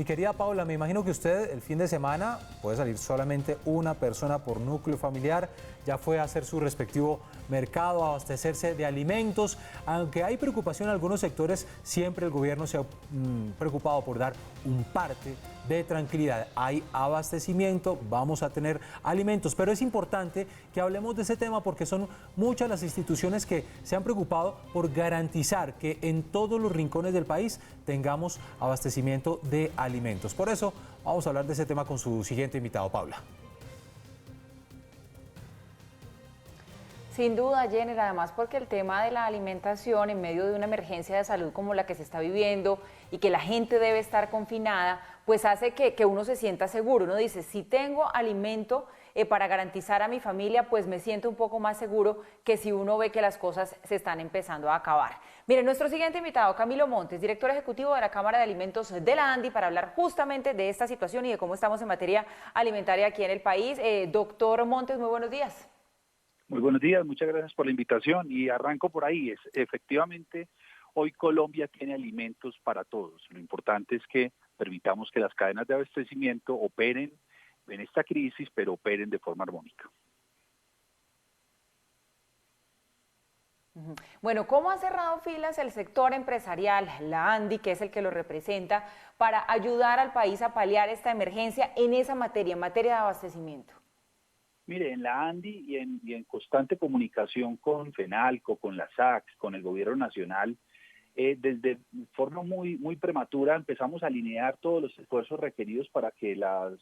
Mi querida Paula, me imagino que usted el fin de semana puede salir solamente una persona por núcleo familiar, ya fue a hacer su respectivo mercado, a abastecerse de alimentos. Aunque hay preocupación en algunos sectores, siempre el gobierno se ha preocupado por dar un parte de tranquilidad. Hay abastecimiento, vamos a tener alimentos, pero es importante que hablemos de ese tema porque son muchas las instituciones que se han preocupado por garantizar que en todos los rincones del país tengamos abastecimiento de alimentos. Por eso vamos a hablar de ese tema con su siguiente invitado, Paula. Sin duda, Jenner, además porque el tema de la alimentación en medio de una emergencia de salud como la que se está viviendo y que la gente debe estar confinada, pues hace que uno se sienta seguro. Uno dice, si tengo alimento para garantizar a mi familia, pues me siento un poco más seguro que si uno ve que las cosas se están empezando a acabar. Miren, nuestro siguiente invitado, Camilo Montes, director ejecutivo de la Cámara de Alimentos de la ANDI, para hablar justamente de esta situación y de cómo estamos en materia alimentaria aquí en el país. Doctor Montes, muy buenos días. Muy buenos días, muchas gracias por la invitación y arranco por ahí. Efectivamente, hoy Colombia tiene alimentos para todos. Lo importante es que permitamos que las cadenas de abastecimiento operen en esta crisis, pero operen de forma armónica. Bueno, ¿cómo ha cerrado filas el sector empresarial, la ANDI, que es el que lo representa, para ayudar al país a paliar esta emergencia en esa materia, en materia de abastecimiento? Mire, en la ANDI y en constante comunicación con FENALCO, con la SACS, con el gobierno nacional, desde forma muy prematura empezamos a alinear todos los esfuerzos requeridos para que las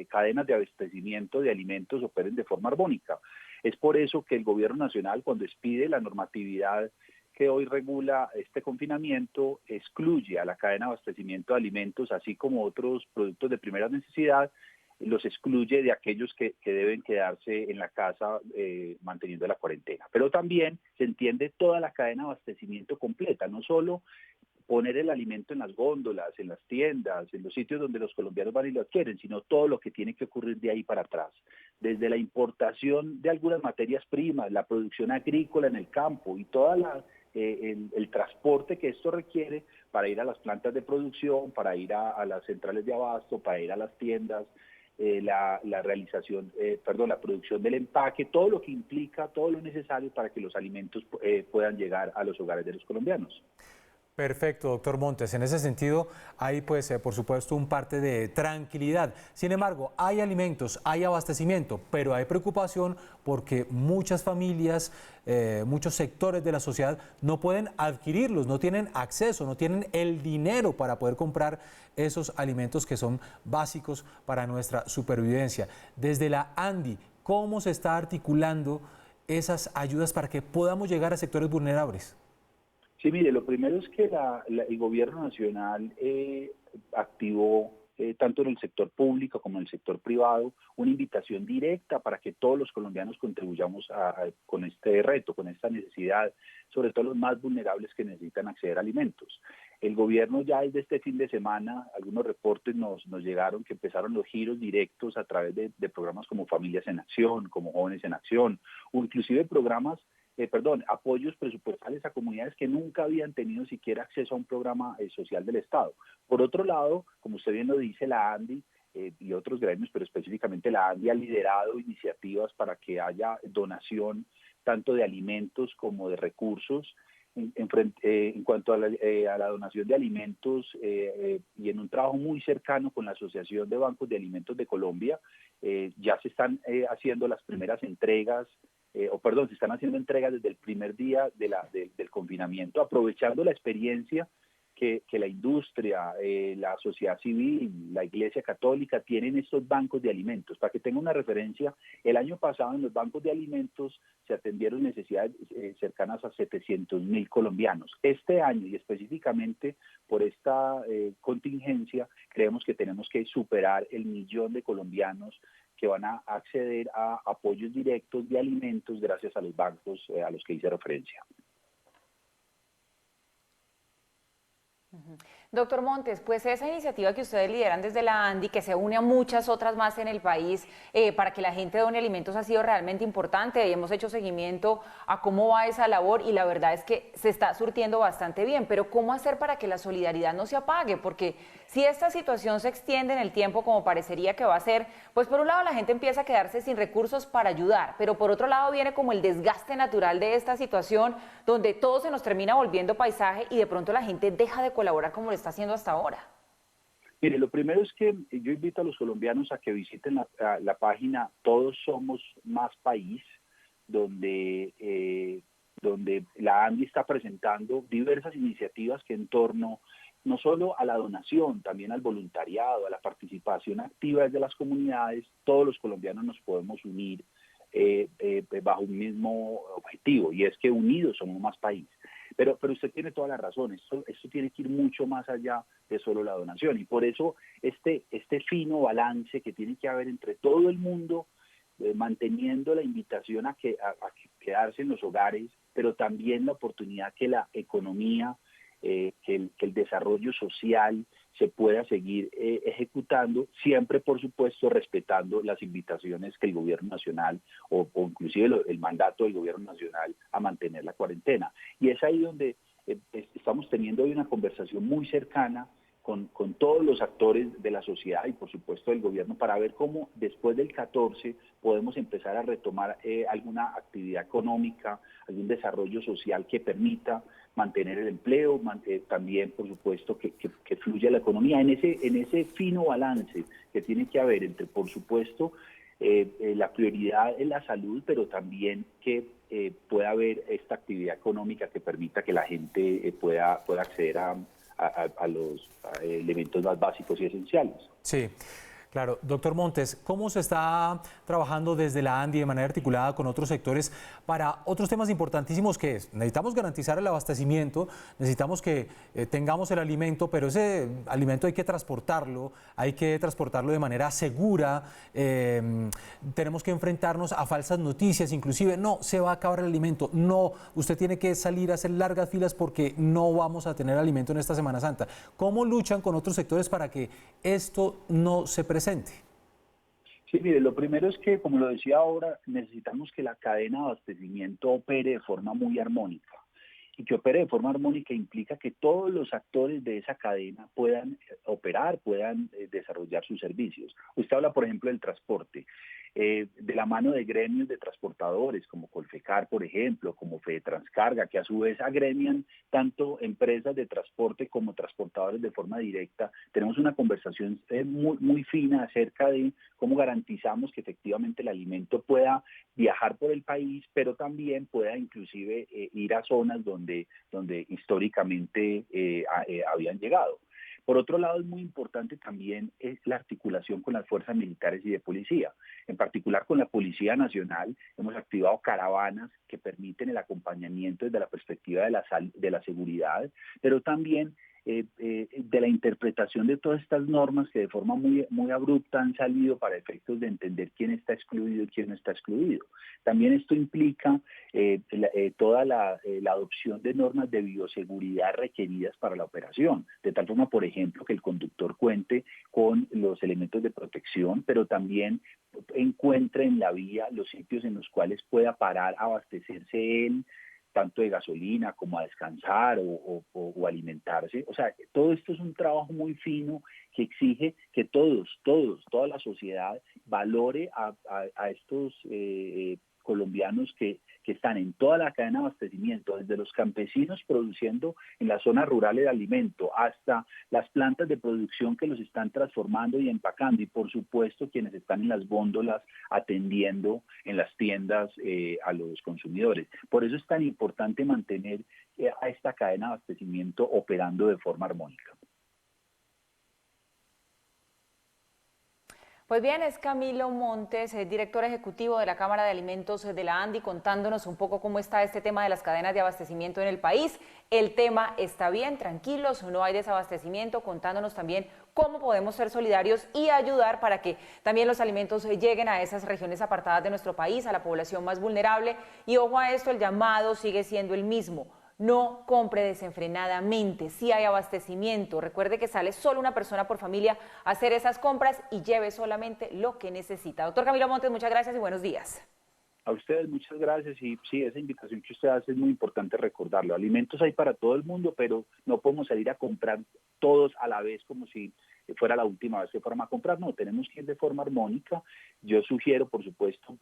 cadenas de abastecimiento de alimentos operen de forma armónica. Es por eso que el gobierno nacional, cuando expide la normatividad que hoy regula este confinamiento, excluye a la cadena de abastecimiento de alimentos, así como otros productos de primera necesidad, los excluye de aquellos que deben quedarse en la casa manteniendo la cuarentena. Pero también se entiende toda la cadena de abastecimiento completa, no solo poner el alimento en las góndolas, en las tiendas, en los sitios donde los colombianos van y lo adquieren, sino todo lo que tiene que ocurrir de ahí para atrás. Desde la importación de algunas materias primas, la producción agrícola en el campo y toda el transporte que esto requiere para ir a las plantas de producción, para ir a las centrales de abasto, para ir a las tiendas, la producción del empaque, todo lo que implica, todo lo necesario para que los alimentos puedan llegar a los hogares de los colombianos. Perfecto, doctor Montes. En ese sentido, hay, pues, por supuesto, un parte de tranquilidad. Sin embargo, hay alimentos, hay abastecimiento, pero hay preocupación porque muchas familias, muchos sectores de la sociedad no pueden adquirirlos, no tienen acceso, no tienen el dinero para poder comprar esos alimentos que son básicos para nuestra supervivencia. Desde la ANDI, ¿cómo se está articulando esas ayudas para que podamos llegar a sectores vulnerables? Sí, mire, lo primero es que el gobierno nacional activó, tanto en el sector público como en el sector privado, una invitación directa para que todos los colombianos contribuyamos con este reto, con esta necesidad, sobre todo los más vulnerables que necesitan acceder a alimentos. El gobierno ya desde este fin de semana, algunos reportes nos llegaron que empezaron los giros directos a través de programas como Familias en Acción, como Jóvenes en Acción, o inclusive programas apoyos presupuestales a comunidades que nunca habían tenido siquiera acceso a un programa social del Estado. Por otro lado, como usted bien lo dice, la ANDI y otros gremios, pero específicamente la ANDI ha liderado iniciativas para que haya donación tanto de alimentos como de recursos. En cuanto a la donación de alimentos y en un trabajo muy cercano con la Asociación de Bancos de Alimentos de Colombia, ya se están haciendo las primeras entregas, se están haciendo entregas desde el primer día del confinamiento, aprovechando la experiencia que la industria, la sociedad civil, la Iglesia Católica tienen estos bancos de alimentos. Para que tenga una referencia, el año pasado en los bancos de alimentos se atendieron necesidades cercanas a 700.000 colombianos. Este año, y específicamente por esta contingencia, creemos que tenemos que superar el 1.000.000 de colombianos que van a acceder a apoyos directos de alimentos gracias a los bancos a los que hice referencia. Doctor Montes, pues esa iniciativa que ustedes lideran desde la ANDI, que se une a muchas otras más en el país para que la gente done alimentos, ha sido realmente importante y hemos hecho seguimiento a cómo va esa labor y la verdad es que se está surtiendo bastante bien, pero ¿cómo hacer para que la solidaridad no se apague? Porque si esta situación se extiende en el tiempo como parecería que va a ser, pues por un lado la gente empieza a quedarse sin recursos para ayudar, pero por otro lado viene como el desgaste natural de esta situación donde todo se nos termina volviendo paisaje y de pronto la gente deja de colaborar como lo está haciendo hasta ahora. Mire, lo primero es que yo invito a los colombianos a que visiten la página Todos Somos Más País, donde la ANDI está presentando diversas iniciativas que en torno no solo a la donación, también al voluntariado, a la participación activa desde las comunidades, todos los colombianos nos podemos unir bajo un mismo objetivo, y es que unidos somos más país. Pero usted tiene toda la razón, esto tiene que ir mucho más allá de solo la donación, y por eso este fino balance que tiene que haber entre todo el mundo, manteniendo la invitación a quedarse en los hogares, pero también la oportunidad que la economía, que el desarrollo social se pueda seguir ejecutando, siempre por supuesto respetando las invitaciones que el gobierno nacional o inclusive el mandato del gobierno nacional a mantener la cuarentena. Y es ahí donde estamos teniendo hoy una conversación muy cercana con todos los actores de la sociedad y por supuesto del gobierno para ver cómo después del 14 podemos empezar a retomar alguna actividad económica, algún desarrollo social que permita mantener el empleo, también por supuesto que fluya la economía en ese fino balance que tiene que haber entre por supuesto la prioridad en la salud, pero también que pueda haber esta actividad económica que permita que la gente pueda acceder a los elementos más básicos y esenciales. Sí. Claro, doctor Montes, ¿cómo se está trabajando desde la ANDI de manera articulada con otros sectores para otros temas importantísimos que es? Necesitamos garantizar el abastecimiento, necesitamos que tengamos el alimento, pero ese alimento hay que transportarlo de manera segura, tenemos que enfrentarnos a falsas noticias, inclusive, no, se va a acabar el alimento, no, usted tiene que salir a hacer largas filas porque no vamos a tener alimento en esta Semana Santa. ¿Cómo luchan con otros sectores para que esto no se presente? Sí, mire, lo primero es que, como lo decía ahora, necesitamos que la cadena de abastecimiento opere de forma muy armónica. Y que opere de forma armónica implica que todos los actores de esa cadena puedan operar, puedan desarrollar sus servicios. Usted habla, por ejemplo, del transporte. De la mano de gremios de transportadores como Colfecar, por ejemplo, como Fedetranscarga, que a su vez agremian tanto empresas de transporte como transportadores de forma directa. Tenemos una conversación muy fina acerca de cómo garantizamos que efectivamente el alimento pueda viajar por el país, pero también pueda inclusive ir a zonas donde históricamente habían llegado. Por otro lado, es muy importante también la articulación con las fuerzas militares y de policía. En particular con la Policía Nacional hemos activado caravanas que permiten el acompañamiento desde la perspectiva de la seguridad, pero también de la interpretación de todas estas normas que de forma muy abrupta han salido para efectos de entender quién está excluido y quién no está excluido. También esto implica toda la adopción de normas de bioseguridad requeridas para la operación, de tal forma, por ejemplo, que el conductor cuente con los elementos de protección, pero también encuentre en la vía los sitios en los cuales pueda parar, abastecerse él, tanto de gasolina como a descansar o alimentarse. O sea, todo esto es un trabajo muy fino que exige que toda la sociedad valore a estos colombianos que están en toda la cadena de abastecimiento, desde los campesinos produciendo en la zona rural el alimento, hasta las plantas de producción que los están transformando y empacando, y por supuesto quienes están en las góndolas atendiendo en las tiendas a los consumidores. Por eso es tan importante mantener a esta cadena de abastecimiento operando de forma armónica. Pues bien, es Camilo Montes, director ejecutivo de la Cámara de Alimentos de la ANDI, contándonos un poco cómo está este tema de las cadenas de abastecimiento en el país. El tema está bien, tranquilos, no hay desabastecimiento, contándonos también cómo podemos ser solidarios y ayudar para que también los alimentos lleguen a esas regiones apartadas de nuestro país, a la población más vulnerable. Y ojo a esto, el llamado sigue siendo el mismo. No compre desenfrenadamente, si hay abastecimiento. Recuerde que sale solo una persona por familia a hacer esas compras y lleve solamente lo que necesita. Doctor Camilo Montes, muchas gracias y buenos días. A ustedes muchas gracias y sí, esa invitación que usted hace es muy importante recordarlo. Alimentos hay para todo el mundo, pero no podemos salir a comprar todos a la vez como si fuera la última vez que fuéramos a comprar. No, tenemos que ir de forma armónica. Yo sugiero, por supuesto,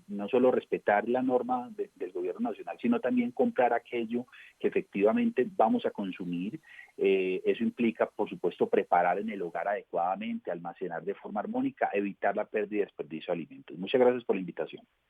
no solo respetar la norma del gobierno nacional, sino también comprar aquello que efectivamente vamos a consumir. Eso implica, por supuesto, preparar en el hogar adecuadamente, almacenar de forma armónica, evitar la pérdida y desperdicio de alimentos. Muchas gracias por la invitación.